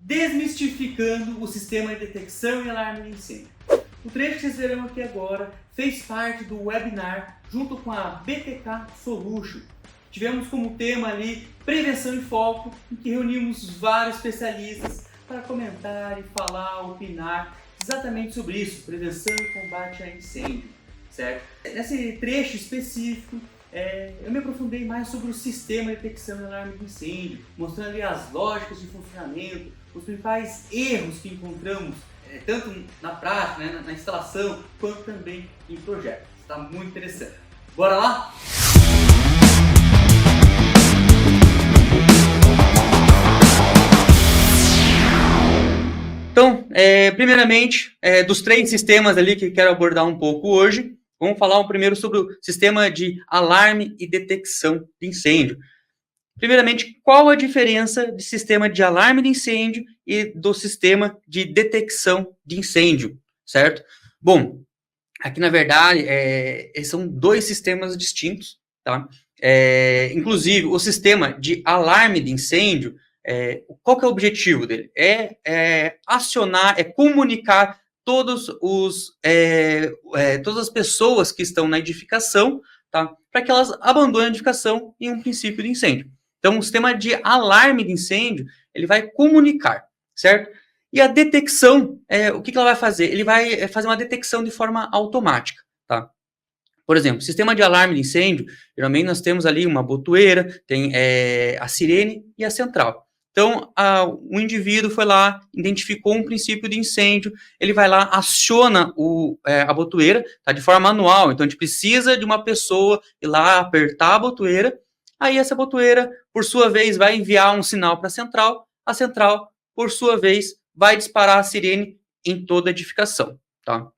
Desmistificando o sistema de detecção e alarme de incêndio. O trecho que vocês verão aqui agora fez parte do webinar junto com a BTK Solution. Tivemos como tema ali prevenção em foco, em que reunimos vários especialistas para comentar e falar, opinar exatamente sobre isso, prevenção e combate a incêndio, certo? Nesse trecho específico, eu me aprofundei mais sobre o sistema de detecção e alarme de incêndio, mostrando ali as lógicas de funcionamento, os principais erros que encontramos, tanto na prática, né, na instalação, quanto também em projetos. Está muito interessante. Bora lá? Então, primeiramente, dos três sistemas ali que quero abordar um pouco hoje, vamos falar primeiro sobre o sistema de alarme e detecção de incêndio. Primeiramente, qual a diferença do sistema de alarme de incêndio e do sistema de detecção de incêndio, certo? Bom, aqui na verdade, são dois sistemas distintos, tá? Inclusive, o sistema de alarme de incêndio, qual que é o objetivo dele? Acionar, comunicar todas as pessoas que estão na edificação, tá? Para que elas abandonem a edificação em um princípio de incêndio. Então, o sistema de alarme de incêndio, ele vai comunicar, certo? E a detecção, o que ela vai fazer? Ele vai fazer uma detecção de forma automática, tá? Por exemplo, sistema de alarme de incêndio, geralmente nós temos ali uma botoeira, tem a sirene e a central. Então, o indivíduo foi lá, identificou um princípio de incêndio, ele vai lá, aciona a botoeira, tá, de forma manual. Então, a gente precisa de uma pessoa ir lá, apertar a botoeira, aí essa botoeira, por sua vez, vai enviar um sinal para a central, por sua vez, vai disparar a sirene em toda a edificação, tá?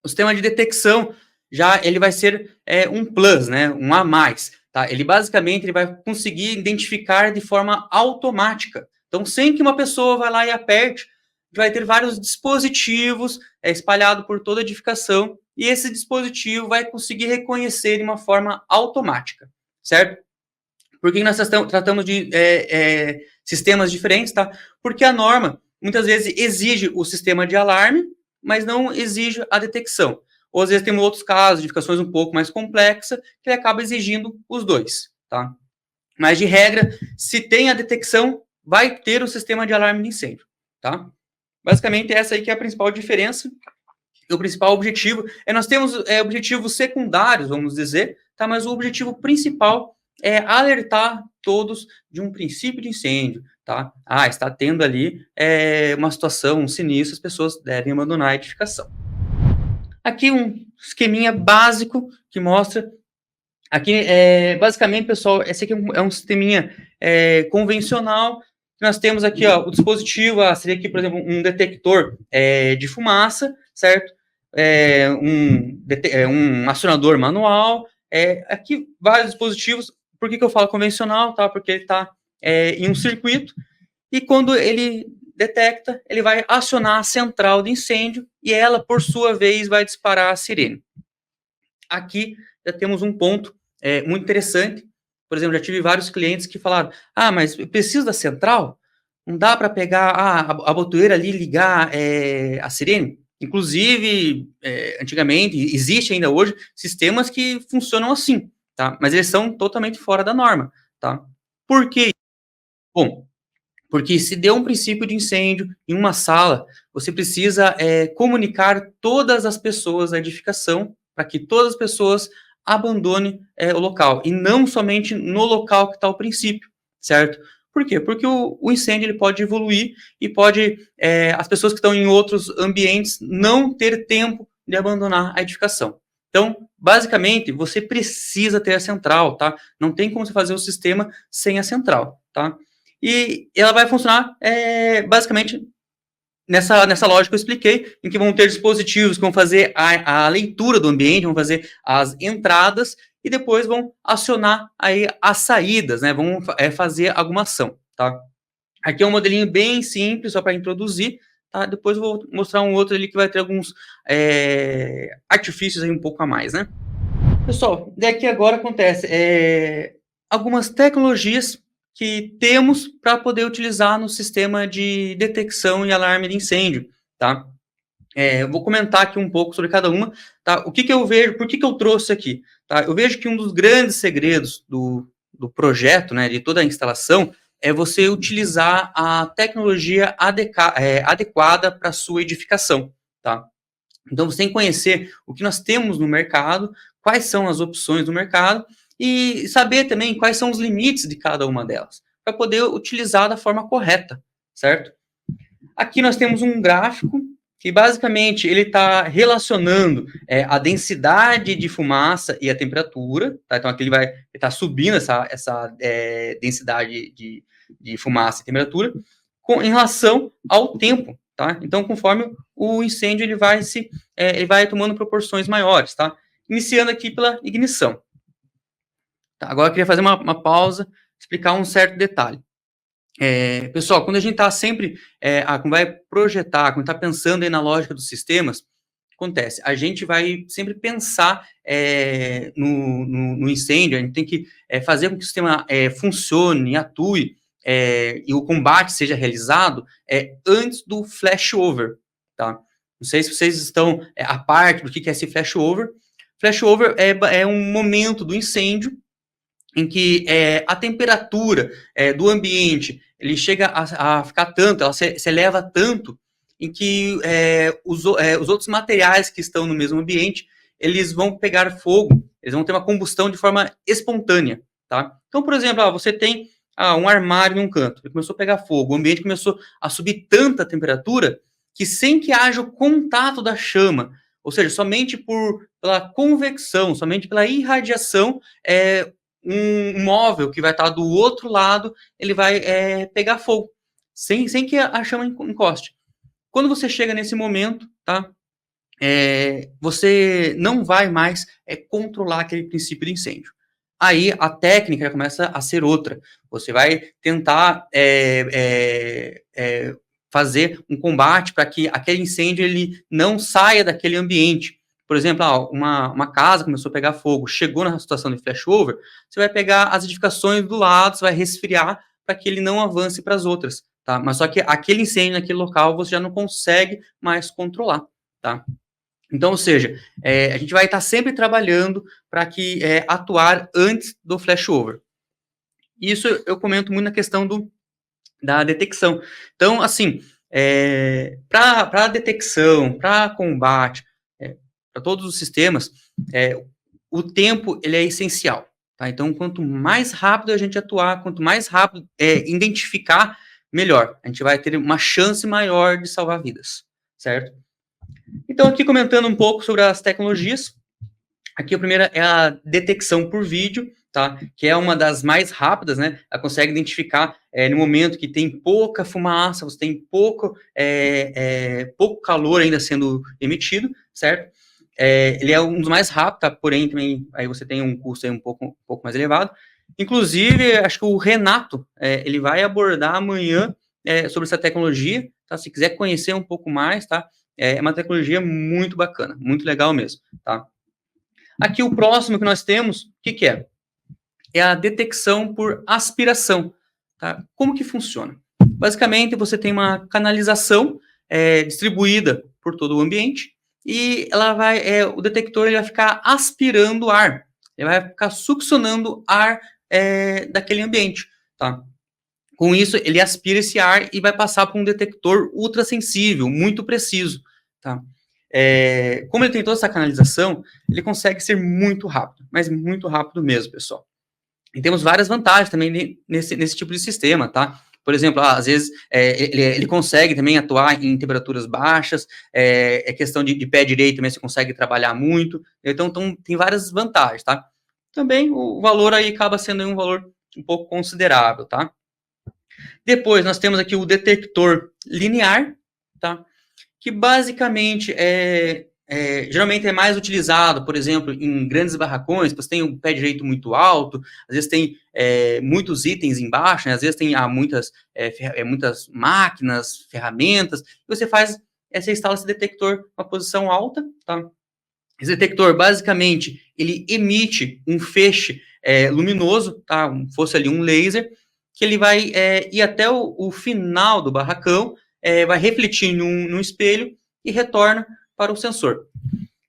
O sistema de detecção, já ele vai ser um plus, né, um a mais, tá? Ele basicamente vai conseguir identificar de forma automática. Então, sem que uma pessoa vá lá e aperte, vai ter vários dispositivos espalhados por toda a edificação, e esse dispositivo vai conseguir reconhecer de uma forma automática, certo? Por que nós tratamos de sistemas diferentes, tá? Porque a norma, muitas vezes, exige o sistema de alarme, mas não exige a detecção. Ou, às vezes, temos outros casos, edificações um pouco mais complexas, que ele acaba exigindo os dois, tá? Mas, de regra, se tem a detecção, vai ter o sistema de alarme de incêndio, tá? Basicamente, essa aí que é a principal diferença. O principal objetivo nós temos objetivos secundários, vamos dizer, tá? Mas o objetivo principal é alertar todos de um princípio de incêndio, tá? Está tendo ali uma situação, um sinistro, as pessoas devem abandonar a edificação. Aqui um esqueminha básico que mostra. Aqui, basicamente, pessoal, esse aqui é um sisteminha convencional. Nós temos aqui, ó, o dispositivo, seria aqui, por exemplo, um detector de fumaça, certo? Um acionador manual. Aqui, vários dispositivos. Por que eu falo convencional? Tá? Porque ele está em um circuito, e quando ele detecta, ele vai acionar a central de incêndio, e ela, por sua vez, vai disparar a sirene. Aqui, já temos um ponto muito interessante. Por exemplo, já tive vários clientes que falaram, mas eu preciso da central? Não dá para pegar a botoeira ali e ligar a sirene? Inclusive, antigamente, existe ainda hoje, sistemas que funcionam assim, tá? Mas eles são totalmente fora da norma, tá? Por quê? Bom, porque se deu um princípio de incêndio em uma sala, você precisa comunicar todas as pessoas da edificação para que todas as pessoas abandonem o local, e não somente no local que está o princípio, certo? Por quê? Porque o incêndio ele pode evoluir e pode as pessoas que estão em outros ambientes não ter tempo de abandonar a edificação. Então, basicamente, você precisa ter a central, tá? Não tem como você fazer o sistema sem a central, tá? E ela vai funcionar basicamente nessa lógica que eu expliquei, em que vão ter dispositivos que vão fazer a leitura do ambiente, vão fazer as entradas e depois vão acionar aí as saídas, né? Vão fazer alguma ação, tá? Aqui é um modelinho bem simples, só para introduzir, tá? Depois eu vou mostrar um outro ali que vai ter alguns artifícios aí um pouco a mais, né? Pessoal, daqui agora acontece algumas tecnologias que temos para poder utilizar no sistema de detecção e alarme de incêndio, tá? Eu vou comentar aqui um pouco sobre cada uma, tá? O que eu vejo, por que eu trouxe aqui, tá? Eu vejo que um dos grandes segredos do projeto, né, de toda a instalação, é você utilizar a tecnologia adequada para a sua edificação, tá? Então, você tem que conhecer o que nós temos no mercado, quais são as opções do mercado, e saber também quais são os limites de cada uma delas, para poder utilizar da forma correta, certo? Aqui nós temos um gráfico que basicamente ele está relacionando a densidade de fumaça e a temperatura, tá? Então aqui ele vai estar subindo essa densidade de fumaça e temperatura em relação ao tempo, tá? Então conforme o incêndio ele vai tomando proporções maiores, tá? Iniciando aqui pela ignição. Tá? Agora eu queria fazer uma pausa, explicar um certo detalhe. Pessoal, quando a gente está sempre, quando vai projetar, quando está pensando aí na lógica dos sistemas, acontece, a gente vai sempre pensar no incêndio, a gente tem que fazer com que o sistema funcione, atue, e o combate seja realizado antes do flashover, tá? Não sei se vocês estão a parte do que é esse flashover. Flashover é um momento do incêndio em que a temperatura do ambiente ele chega a ficar tanto, ela se eleva tanto, em que os outros materiais que estão no mesmo ambiente, eles vão pegar fogo, eles vão ter uma combustão de forma espontânea, tá? Então, por exemplo, você tem um armário num canto, ele começou a pegar fogo, o ambiente começou a subir tanta temperatura, que sem que haja o contato da chama, ou seja, somente pela convecção, somente pela irradiação, um móvel que vai estar do outro lado, ele vai pegar fogo, sem que a chama encoste. Quando você chega nesse momento, tá? Você não vai mais controlar aquele princípio de incêndio. Aí a técnica começa a ser outra. Você vai tentar fazer um combate para que aquele incêndio ele não saia daquele ambiente. Por exemplo, uma casa começou a pegar fogo, chegou na situação de flashover, você vai pegar as edificações do lado, você vai resfriar para que ele não avance para as outras, tá? Mas só que aquele incêndio naquele local você já não consegue mais controlar, tá? Então, ou seja, a gente vai estar sempre trabalhando para que atuar antes do flashover. Isso eu comento muito na questão da detecção. Então, assim, para detecção, para combate, para todos os sistemas, o tempo ele é essencial. Tá? Então, quanto mais rápido a gente atuar, quanto mais rápido identificar, melhor. A gente vai ter uma chance maior de salvar vidas, certo? Então, aqui comentando um pouco sobre as tecnologias, aqui a primeira é a detecção por vídeo, tá? Que é uma das mais rápidas, né? Ela consegue identificar no momento que tem pouca fumaça, você tem pouco calor ainda sendo emitido, certo? Ele é um dos mais rápidos, tá? Porém, também aí você tem um custo aí um pouco mais elevado. Inclusive, acho que o Renato, ele vai abordar amanhã sobre essa tecnologia, tá? Se quiser conhecer um pouco mais, tá? É uma tecnologia muito bacana, muito legal mesmo, tá? Aqui o próximo que nós temos, o que é? É a detecção por aspiração, tá? Como que funciona? Basicamente, você tem uma canalização distribuída por todo o ambiente e o detector ele vai ficar aspirando ar, ele vai ficar succionando ar daquele ambiente, tá? Com isso, ele aspira esse ar e vai passar para um detector ultrassensível, muito preciso, tá? Como ele tem toda essa canalização, ele consegue ser muito rápido, mas muito rápido mesmo, pessoal. E temos várias vantagens também nesse tipo de sistema, tá? Por exemplo, às vezes ele consegue também atuar em temperaturas baixas, questão de pé direito também você consegue trabalhar muito, então tem várias vantagens, tá? Também o valor aí acaba sendo um valor um pouco considerável, tá? Depois nós temos aqui o detector linear, tá? Que basicamente geralmente é mais utilizado, por exemplo, em grandes barracões, você tem o pé direito muito alto, às vezes tem muitos itens embaixo, né? Às vezes tem muitas máquinas, ferramentas, e você instala esse detector numa posição alta, tá? Esse detector, basicamente, ele emite um feixe luminoso, tá? Fosse ali um laser, que ele vai ir até o final do barracão, vai refletir num espelho e retorna para o sensor.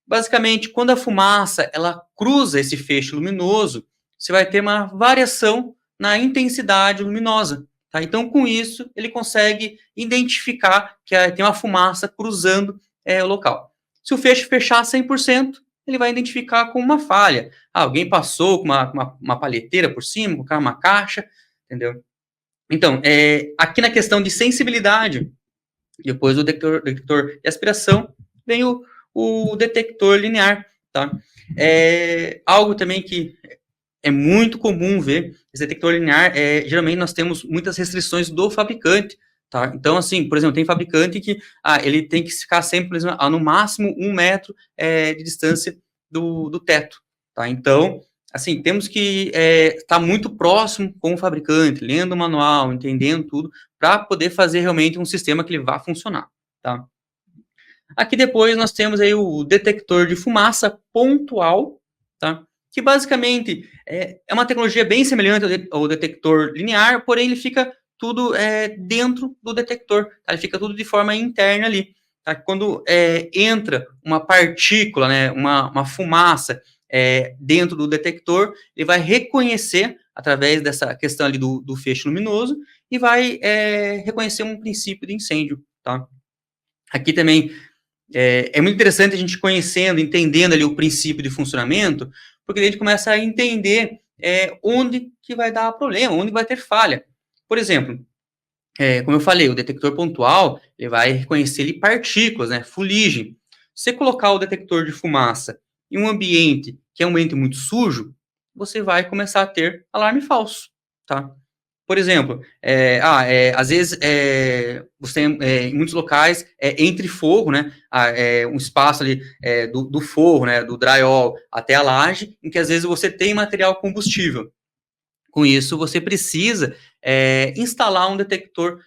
Basicamente, quando a fumaça ela cruza esse feixe luminoso, você vai ter uma variação na intensidade luminosa. Tá? Então, com isso, ele consegue identificar que tem uma fumaça cruzando o local. Se o feixe fechar 100%, ele vai identificar com uma falha. Alguém passou com uma palheteira por cima, colocar uma caixa, entendeu? Então, aqui na questão de sensibilidade, depois do detector de aspiração, vem o detector linear, tá? Algo também que é muito comum ver, esse detector linear, geralmente nós temos muitas restrições do fabricante, tá? Então, assim, por exemplo, tem fabricante que ele tem que ficar sempre, por exemplo, no máximo 1 metro de distância do teto, tá? Então, assim, temos que estar muito próximo com o fabricante, lendo o manual, entendendo tudo, para poder fazer realmente um sistema que ele vá funcionar, tá? Aqui depois nós temos aí o detector de fumaça pontual, tá? Que basicamente é uma tecnologia bem semelhante ao detector linear, porém ele fica tudo dentro do detector, tá? Ele fica tudo de forma interna ali, tá? Quando entra uma partícula, né, uma fumaça dentro do detector, ele vai reconhecer, através dessa questão ali do feixe luminoso, e vai reconhecer um princípio de incêndio, tá? Aqui também é muito interessante a gente conhecendo, entendendo ali o princípio de funcionamento, porque a gente começa a entender onde que vai dar problema, onde vai ter falha. Por exemplo, como eu falei, o detector pontual, ele vai reconhecer ali partículas, né, fuligem. Se você colocar o detector de fumaça em um ambiente que é um ambiente muito sujo, você vai começar a ter alarme falso, tá? Por exemplo, às vezes você em muitos locais entre forro, né, um espaço ali do forro, né, do drywall até a laje, em que às vezes você tem material combustível. Com isso, você precisa instalar um detector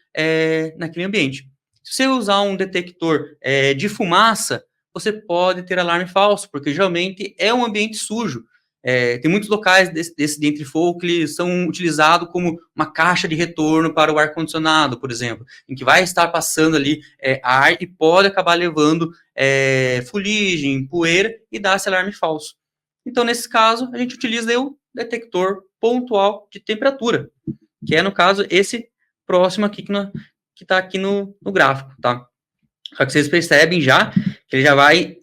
naquele ambiente. Se você usar um detector de fumaça, você pode ter alarme falso, porque geralmente é um ambiente sujo. Tem muitos locais desse de entre fogo que eles são utilizados como uma caixa de retorno para o ar-condicionado, por exemplo, em que vai estar passando ali ar e pode acabar levando fuligem, poeira e dar esse alarme falso. Então, nesse caso, a gente utiliza o detector pontual de temperatura, que é, no caso, esse próximo aqui que está aqui no gráfico, tá? Só que vocês percebem já que ele já vai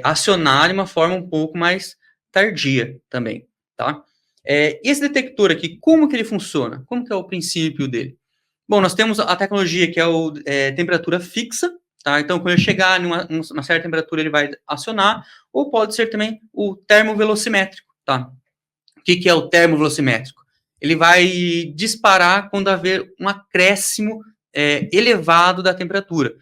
acionar de uma forma um pouco mais tardia também, tá? Esse detector aqui, como que ele funciona? Como que é o princípio dele? Bom, nós temos a tecnologia que é temperatura fixa, tá? Então, quando ele chegar numa certa temperatura, ele vai acionar, ou pode ser também o termovelocimétrico, tá? O que é o termovelocimétrico? Ele vai disparar quando haver um acréscimo elevado da temperatura.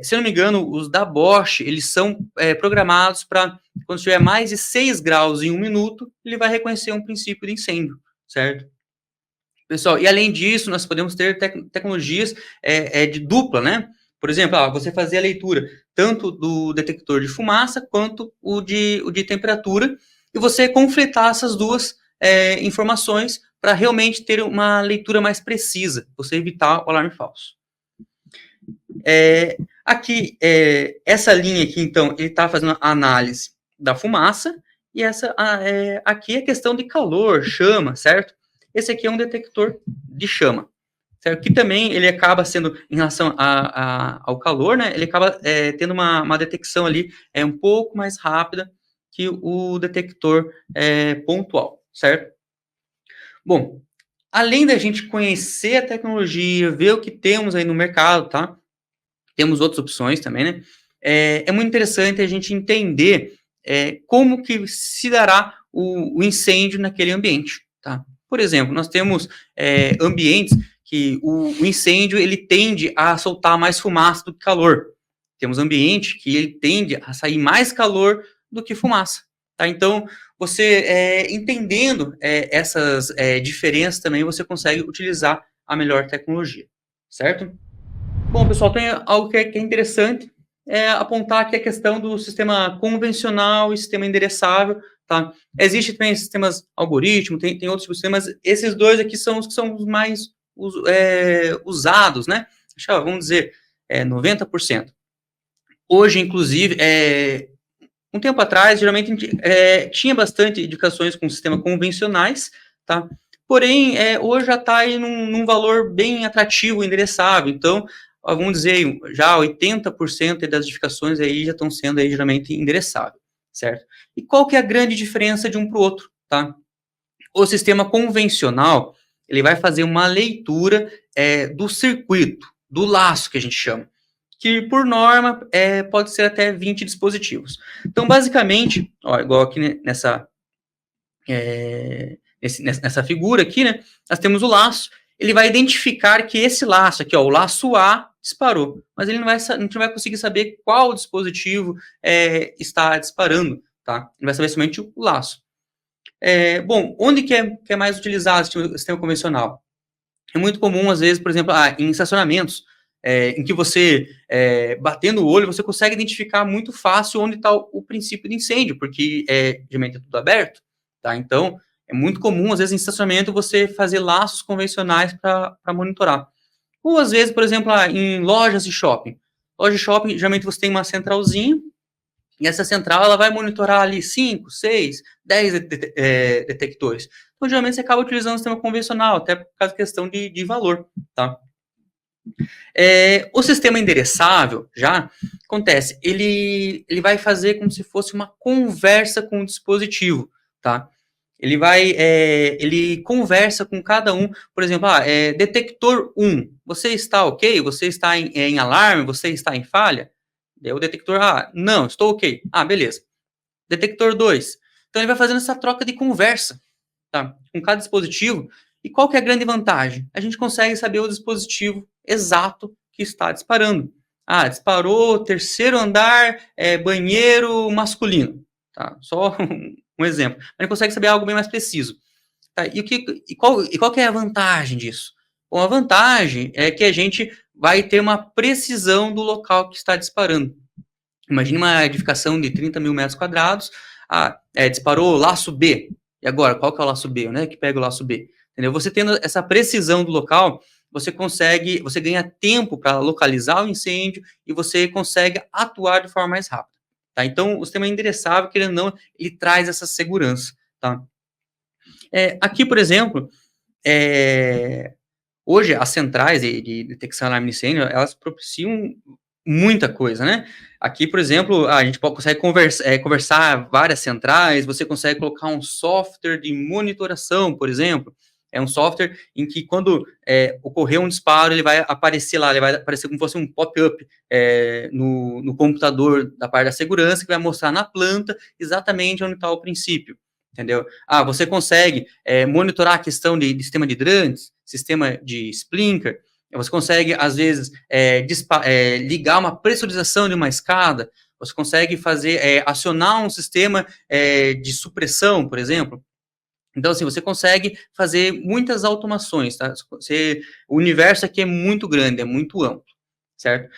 Se eu não me engano, os da Bosch, eles são programados para, quando tiver mais de 6 graus em 1 minuto, ele vai reconhecer um princípio de incêndio, certo? Pessoal, e além disso, nós podemos ter tecnologias de dupla, né? Por exemplo, você fazer a leitura tanto do detector de fumaça quanto o de temperatura, e você conflitar essas duas informações para realmente ter uma leitura mais precisa, você evitar o alarme falso. Aqui, essa linha aqui, então, ele está fazendo a análise da fumaça, e essa aqui é questão de calor, chama, certo? Esse aqui é um detector de chama, certo? Que também ele acaba sendo, em relação ao calor, né? Ele acaba tendo uma detecção ali um pouco mais rápida que o detector pontual, certo? Bom, além da gente conhecer a tecnologia, ver o que temos aí no mercado, tá? Temos outras opções também, né? É muito interessante a gente entender como que se dará o incêndio naquele ambiente, tá? Por exemplo, nós temos ambientes que o incêndio ele tende a soltar mais fumaça do que calor. Temos ambiente que ele tende a sair mais calor do que fumaça, tá? Então, você entendendo essas diferenças também, você consegue utilizar a melhor tecnologia, certo? Bom, pessoal, tem algo que é interessante. apontar aqui a questão do sistema convencional e sistema endereçável, tá? Existe também sistemas algoritmo, tem outros sistemas, esses dois aqui são os que são os mais usados, né? Vamos dizer, 90%. Hoje, inclusive, um tempo atrás, geralmente, tinha bastante edificações com sistema convencionais, tá? Porém, hoje já está aí num valor bem atrativo, endereçável. Então, vamos dizer, já 80% das edificações aí já estão sendo aí, geralmente endereçáveis, certo? E qual que é a grande diferença de um para o outro, tá? O sistema convencional, ele vai fazer uma leitura do circuito, do laço que a gente chama, que por norma pode ser até 20 dispositivos. Então, basicamente, igual aqui nessa figura aqui, né, nós temos o laço, ele vai identificar que esse laço aqui, o laço A, disparou, mas ele não vai conseguir saber qual dispositivo está disparando, tá? Ele vai saber somente o laço. Bom, onde que é mais utilizado o sistema convencional? É muito comum, às vezes, por exemplo, em estacionamentos, em que você, batendo o olho, você consegue identificar muito fácil onde está o princípio de incêndio, porque geralmente é tudo aberto, tá? Então, é muito comum, às vezes, em estacionamento, você fazer laços convencionais para monitorar. Ou, às vezes, por exemplo, em lojas de shopping. Loja de shopping, geralmente você tem uma centralzinha, e essa central ela vai monitorar ali 5, 6, 10 detectores. Então, geralmente, você acaba utilizando o sistema convencional, até por causa da questão de valor, tá? O sistema endereçável, já, acontece, ele vai fazer como se fosse uma conversa com o dispositivo, tá? Ele conversa com cada um, por exemplo, detector 1, você está ok? Você está em alarme? Você está em falha? O detector, não, estou ok. Beleza. Detector 2. Então, ele vai fazendo essa troca de conversa, tá? Com cada dispositivo. E qual que é a grande vantagem? A gente consegue saber o dispositivo exato que está disparando. Disparou terceiro andar, banheiro masculino. Tá? Só um exemplo. A gente consegue saber algo bem mais preciso. Tá? E qual que é a vantagem disso? Bom, a vantagem é que a gente vai ter uma precisão do local que está disparando. Imagine uma edificação de 30 mil metros quadrados, disparou laço B. E agora, qual que é o laço B? Onde é que pega o laço B? Entendeu? Você tendo essa precisão do local, você ganha tempo para localizar o incêndio e você consegue atuar de forma mais rápida. Tá? Então, o sistema endereçável, querendo ou não, ele traz essa segurança. Tá? Aqui, por exemplo, hoje as centrais de detecção de alarme de incêndio, elas propiciam muita coisa, né? Aqui, por exemplo, a gente consegue conversar várias centrais, você consegue colocar um software de monitoração, por exemplo. É um software em que quando ocorrer um disparo, ele vai aparecer lá, ele vai aparecer como se fosse um pop-up no computador da parte da segurança, que vai mostrar na planta exatamente onde está o princípio, entendeu? Você consegue monitorar a questão de sistema de hidrantes, sistema de sprinkler, você consegue, às vezes, ligar uma pressurização de uma escada, você consegue acionar um sistema de supressão, por exemplo. Então, assim, você consegue fazer muitas automações, tá? O universo aqui é muito grande, é muito amplo, certo?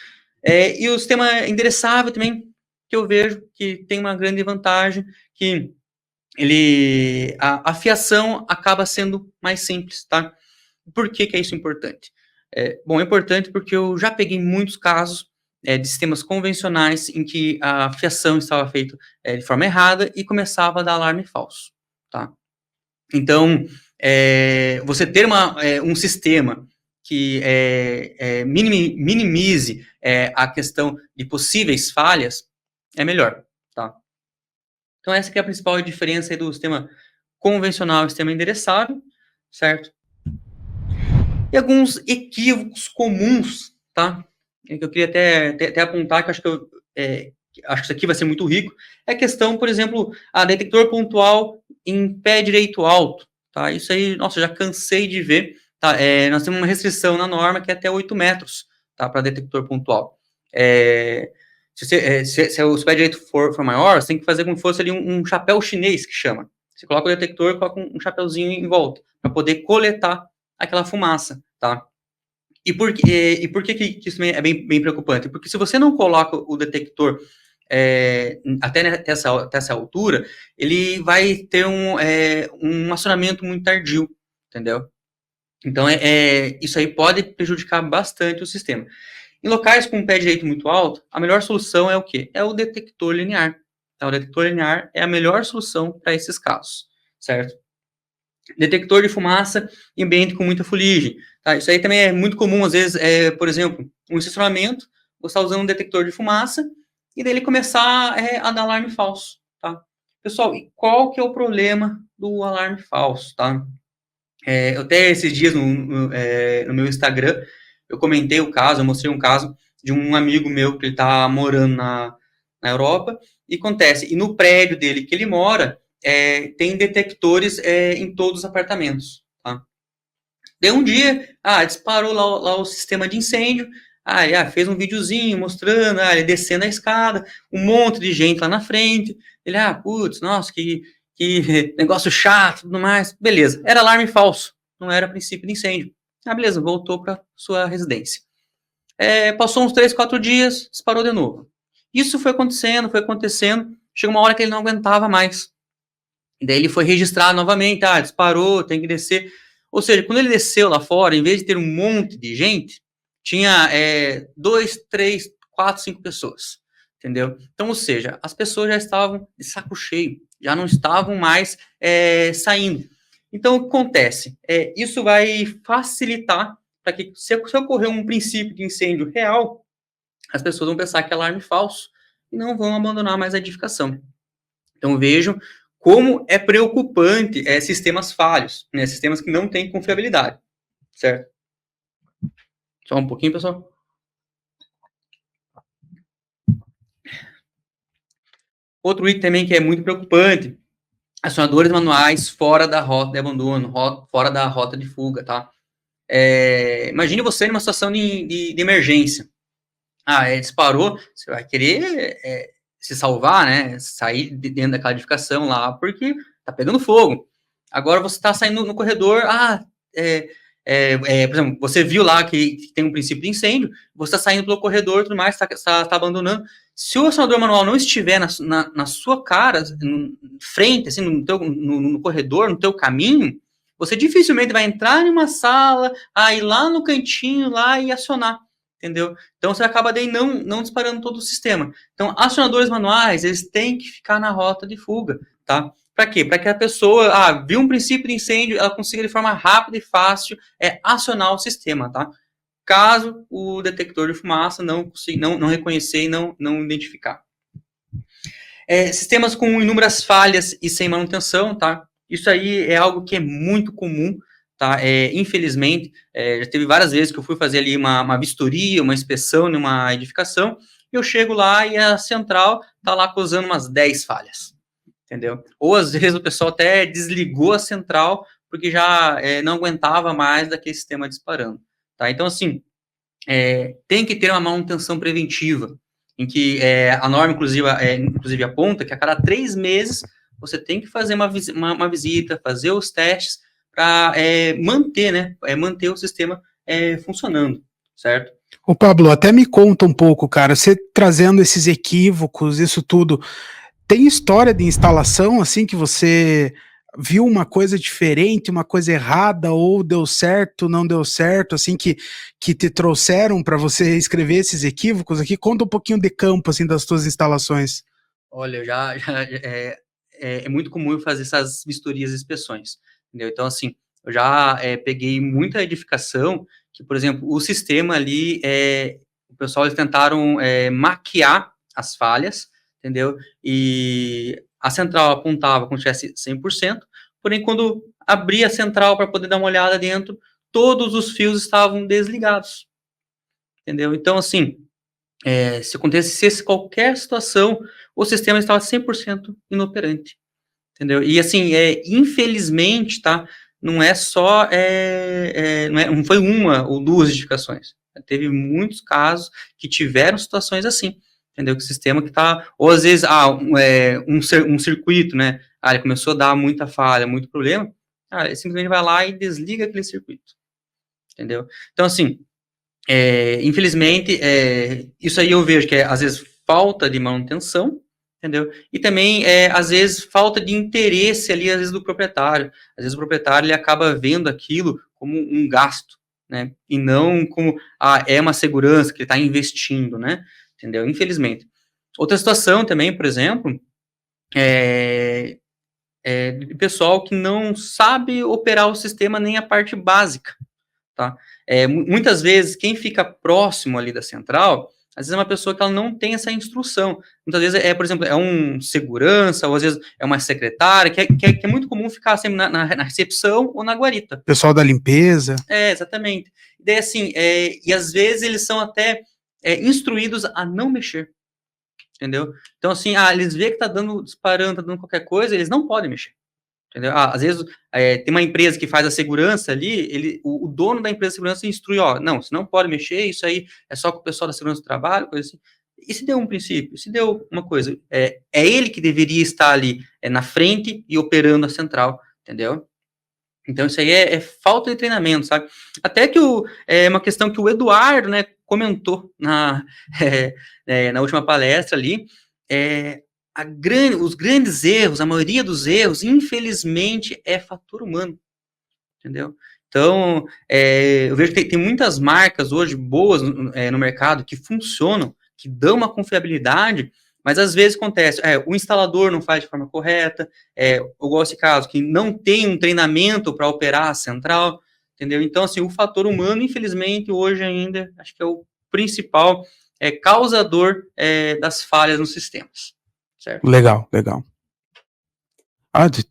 E o sistema endereçável também, que eu vejo que tem uma grande vantagem, que a fiação acaba sendo mais simples, tá? Por que é isso importante? Bom, é importante porque eu já peguei muitos casos de sistemas convencionais em que a fiação estava feita de forma errada e começava a dar alarme falso, tá? Então, você ter um sistema que minimize a questão de possíveis falhas é melhor, tá? Então, essa que é a principal diferença aí do sistema convencional e sistema endereçável, certo? E alguns equívocos comuns, tá? Que eu queria até apontar, que eu acho que isso aqui vai ser muito rico, é a questão, por exemplo, detector pontual em pé direito alto, tá? Isso aí, nossa, já cansei de ver, tá? Nós temos uma restrição na norma que é até 8 metros, tá? Para detector pontual. Se o pé direito for maior, você tem que fazer como se fosse ali um chapéu chinês, que chama. Você coloca o detector e coloca um chapéuzinho em volta, para poder coletar aquela fumaça, tá? que isso é bem preocupante? Porque se você não coloca o detector até essa altura, ele vai ter um acionamento muito tardio, entendeu? Então, isso aí pode prejudicar bastante o sistema. Em locais com pé direito muito alto, a melhor solução é o quê? É o detector linear. Então, o detector linear é a melhor solução para esses casos, certo? Detector de fumaça em ambiente com muita fuligem. Tá? Isso aí também é muito comum, às vezes, por exemplo, um estacionamento, você está usando um detector de fumaça, e daí ele começar a dar alarme falso. Tá? Pessoal, e qual que é o problema do alarme falso? Tá? Eu até esses dias no meu Instagram, eu comentei o caso, eu mostrei um caso de um amigo meu que ele está morando na Europa, e acontece, e no prédio dele que ele mora, tem detectores em todos os apartamentos. Tá? Daí um dia, disparou lá o sistema de incêndio, fez um videozinho mostrando, ele descendo a escada, um monte de gente lá na frente, ele, putz, nossa, que negócio chato, tudo mais, beleza, era alarme falso, não era princípio de incêndio. Beleza, voltou para sua residência. Passou uns 3, 4 dias, disparou de novo. Isso foi acontecendo, chegou uma hora que ele não aguentava mais. Daí ele foi registrar novamente, disparou, tem que descer. Ou seja, quando ele desceu lá fora, em vez de ter um monte de gente, tinha 2, 3, 4, 5 pessoas, entendeu? Então, ou seja, as pessoas já estavam de saco cheio, já não estavam mais saindo. Então, o que acontece? Isso vai facilitar para que, se ocorrer um princípio de incêndio real, as pessoas vão pensar que é alarme falso e não vão abandonar mais a edificação. Então, vejam como é preocupante sistemas falhos, né, sistemas que não têm confiabilidade, certo? Só um pouquinho, pessoal. Outro item também que é muito preocupante, acionadores manuais fora da rota de abandono, fora da rota de fuga, tá? Imagine você numa situação de emergência. Disparou, você vai querer se salvar, né? Sair de dentro daquela edificação lá, porque tá pegando fogo. Agora você está saindo no corredor, por exemplo, você viu lá que tem um princípio de incêndio, você está saindo pelo corredor e tudo mais, está abandonando. Se o acionador manual não estiver na sua cara, frente, assim, no corredor, no teu caminho, você dificilmente vai entrar em uma sala, ir lá no cantinho lá e acionar, entendeu? Então você acaba daí não disparando todo o sistema. Então, acionadores manuais, eles têm que ficar na rota de fuga, tá? Para quê? Para que a pessoa, viu um princípio de incêndio, ela consiga de forma rápida e fácil acionar o sistema, tá? Caso o detector de fumaça não reconhecer e não identificar. Sistemas com inúmeras falhas e sem manutenção, tá? Isso aí é algo que é muito comum, tá? Infelizmente, já teve várias vezes que eu fui fazer ali uma vistoria, uma inspeção numa edificação, e eu chego lá e a central tá lá causando umas 10 falhas, entendeu? Ou às vezes o pessoal até desligou a central porque já não aguentava mais daquele sistema disparando, tá? Então, assim, tem que ter uma manutenção preventiva, em que a norma, inclusive, aponta que a cada 3 meses você tem que fazer uma visita, fazer os testes para manter, né, manter o sistema funcionando, certo? Ô Pablo, até me conta um pouco, cara, você trazendo esses equívocos, isso tudo, tem história de instalação, assim, que você viu uma coisa diferente, uma coisa errada, ou deu certo, não deu certo, assim, que te trouxeram para você escrever esses equívocos aqui? Conta um pouquinho de campo, assim, das tuas instalações. Olha, é muito comum eu fazer essas vistorias e inspeções, entendeu? Então, assim, eu já peguei muita edificação que, por exemplo, o sistema ali, o pessoal, eles tentaram maquiar as falhas, entendeu? E a central apontava como se tivesse 100%, porém, quando abria a central para poder dar uma olhada dentro, todos os fios estavam desligados, entendeu? Então, assim, se acontecesse qualquer situação, o sistema estava 100% inoperante, entendeu? E assim, infelizmente, tá? Não é só, não foi uma ou duas edificações. Teve muitos casos que tiveram situações assim, entendeu? Que o sistema que tá, ou às vezes, um circuito, né? Ele começou a dar muita falha, muito problema, ele simplesmente vai lá e desliga aquele circuito, entendeu? Então, assim, Infelizmente, isso aí eu vejo que às vezes falta de manutenção, entendeu? E também, às vezes, falta de interesse ali, às vezes, do proprietário. Às vezes o proprietário ele acaba vendo aquilo como um gasto, né? E não como, é uma segurança que ele está investindo, né? Entendeu? Infelizmente. Outra situação também, por exemplo, de pessoal que não sabe operar o sistema nem a parte básica, tá? Muitas vezes, quem fica próximo ali da central, às vezes é uma pessoa que ela não tem essa instrução. Muitas vezes, por exemplo, é um segurança, ou às vezes é uma secretária, que é muito comum ficar sempre na recepção ou na guarita. Pessoal da limpeza. Exatamente. E daí, assim, e às vezes eles são até instruídos a não mexer, entendeu? Então, assim, eles veem que tá disparando, tá dando qualquer coisa, eles não podem mexer. Entendeu? Às vezes tem uma empresa que faz a segurança ali, o dono da empresa de segurança instrui, não, você não pode mexer, isso aí é só com o pessoal da segurança do trabalho, coisa assim. E se deu um princípio, se deu uma coisa, é ele que deveria estar ali na frente e operando a central, entendeu? Então isso aí é falta de treinamento, sabe? Até que é uma questão que o Eduardo, né, comentou na última palestra ali, os grandes erros, a maioria dos erros, infelizmente, é fator humano, entendeu? Então, eu vejo que tem muitas marcas hoje boas no mercado que funcionam, que dão uma confiabilidade, mas às vezes acontece, o instalador não faz de forma correta, eu gosto desse caso, que não tem um treinamento para operar a central, entendeu? Então, assim, o fator humano, infelizmente, hoje ainda, acho que é o principal causador das falhas nos sistemas. Certo. Legal, legal.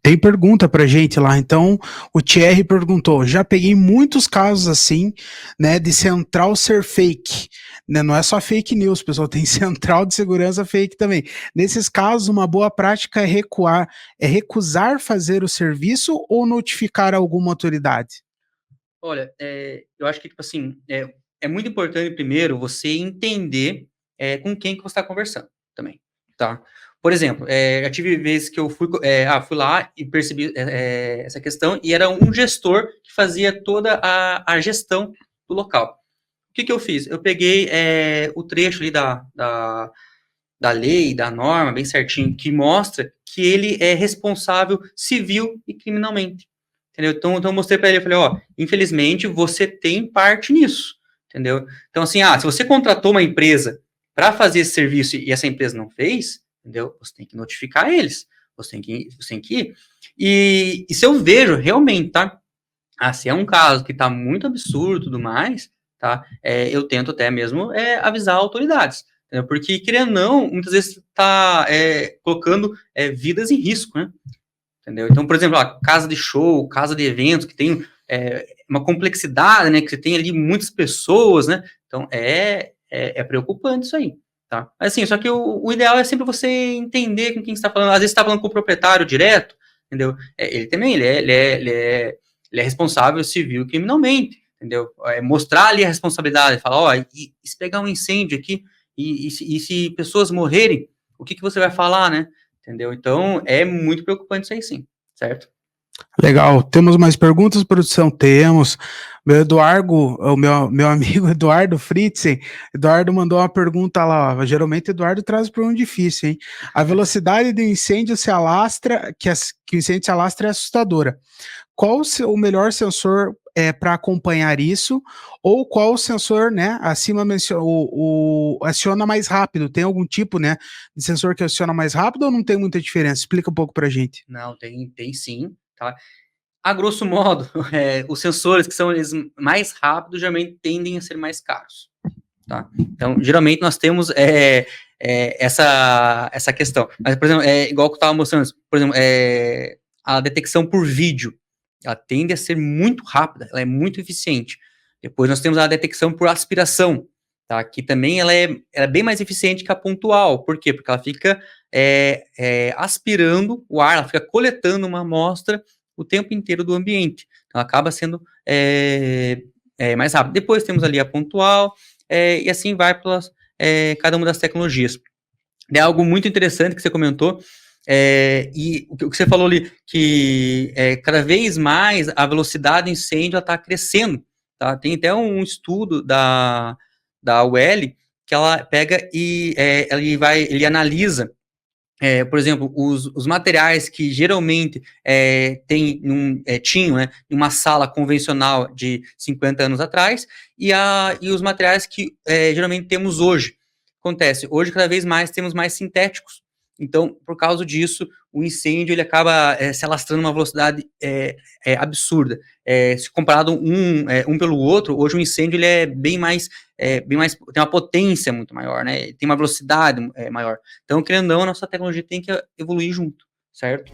Tem pergunta pra gente lá. Então, o Thierry perguntou: já peguei muitos casos assim, né, de central ser fake. Né, não é só fake news, pessoal, tem central de segurança fake também. Nesses casos, uma boa prática é recusar fazer o serviço ou notificar alguma autoridade? Olha, eu acho que, tipo assim, é muito importante, primeiro, você entender com quem que você está conversando também, tá? Por exemplo, já tive vezes que eu fui lá e percebi essa questão, e era um gestor que fazia toda a gestão do local. O que eu fiz? Eu peguei o trecho ali da lei, da norma, bem certinho, que mostra que ele é responsável civil e criminalmente. Entendeu? Então eu mostrei para ele, eu falei, infelizmente você tem parte nisso, entendeu? Então assim, se você contratou uma empresa para fazer esse serviço e essa empresa não fez, entendeu? Você tem que notificar eles, você tem que ir. E se eu vejo realmente, tá? Se é um caso que tá muito absurdo e tudo mais, tá? Eu tento até mesmo avisar autoridades, entendeu? Porque, querendo ou não, muitas vezes tá colocando vidas em risco, né? Entendeu? Então, por exemplo, a casa de show, casa de eventos, que tem uma complexidade, né? Que você tem ali muitas pessoas, né? Então, é preocupante isso aí, tá? Mas, assim, só que o ideal é sempre você entender com quem você está falando. Às vezes você está falando com o proprietário direto, entendeu? Ele também, ele é responsável civil e criminalmente, entendeu? Mostrar ali a responsabilidade, falar, e se pegar um incêndio aqui, e se pessoas morrerem, o que você vai falar, né? Entendeu? Então, é muito preocupante isso aí, sim, certo? Legal. Temos mais perguntas, produção? Temos. O meu amigo Eduardo Fritzen, Eduardo mandou uma pergunta lá. Geralmente, Eduardo traz para um difícil, hein? A velocidade do incêndio se alastra, que o incêndio se alastra é assustadora. Qual o melhor sensor para acompanhar isso? Ou qual o sensor, né? Acima aciona mais rápido? Tem algum tipo, né, de sensor que aciona mais rápido ou não tem muita diferença? Explica um pouco para gente. Não, tem sim, tá? A grosso modo, os sensores que são eles mais rápidos geralmente tendem a ser mais caros, tá? Então, geralmente nós temos essa questão. Mas, por exemplo, igual que eu estava mostrando, por exemplo, a detecção por vídeo, ela tende a ser muito rápida, ela é muito eficiente. Depois nós temos a detecção por aspiração, tá? Que também ela é bem mais eficiente que a pontual. Por quê? Porque ela fica aspirando o ar, ela fica coletando uma amostra o tempo inteiro do ambiente. Então, acaba sendo mais rápido. Depois temos ali a pontual, e assim vai pelas cada uma das tecnologias. É algo muito interessante que você comentou, e o que você falou ali, que cada vez mais a velocidade do incêndio está crescendo, tá? Tem até um estudo da UL que ela pega e ele analisa, por exemplo, os materiais que geralmente tinham, né, em uma sala convencional de 50 anos atrás e os materiais que geralmente temos hoje. Acontece, hoje cada vez mais temos mais sintéticos. Então, por causa disso, o incêndio ele acaba se alastrando numa velocidade absurda. Se comparado um pelo outro, hoje o incêndio ele é bem mais, tem uma potência muito maior, né? Tem uma velocidade maior. Então, querendo ou não, a nossa tecnologia tem que evoluir junto, certo?